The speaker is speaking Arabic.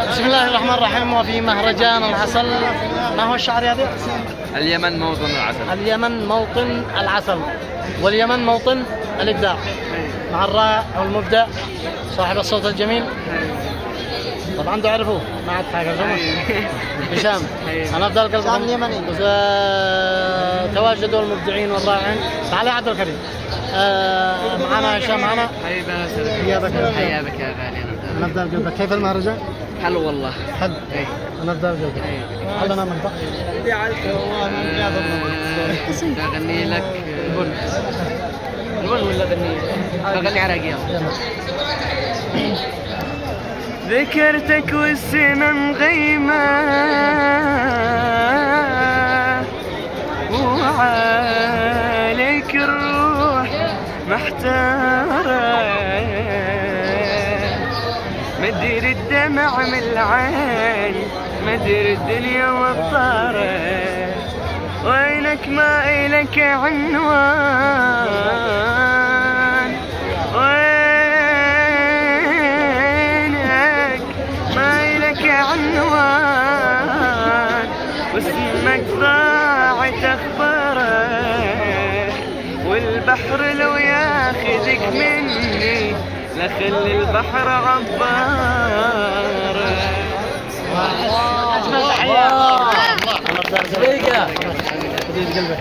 بسم الله الرحمن الرحيم. وفي مهرجان العسل، ما هو الشعر يا ذي؟ اليمن موطن العسل. اليمن موطن العسل، واليمن موطن الإبداع. مع الرائع والمبدع صاحب الصوت الجميل، طبعا تعرفوه ما عاد حاجة هشام. أنا أفضل قلبهم اليمني، تواجدوا المبدعين والرائعين. تعال عبد الكريم، معنا هشام، معنا حياك يا غالي. أنا أفضل قلبك. كيف المهرجان؟ حلو والله. حلو. أنا أفضل قلبك. هل أنا مقطع؟ أغني لك البن ولا أغني عراقية؟ ذكرتك والسما مغيمة وعليك الروح محتارة، مدير الدمع من العين، مدير الدنيا والطارة، وينك ما إلك عنوان، وينك ما إلك عنوان، واسمك ضاعت أخبارك، والبحر لو ياخذك مني لخلي البحر عبارة. أجمل تحية. الله.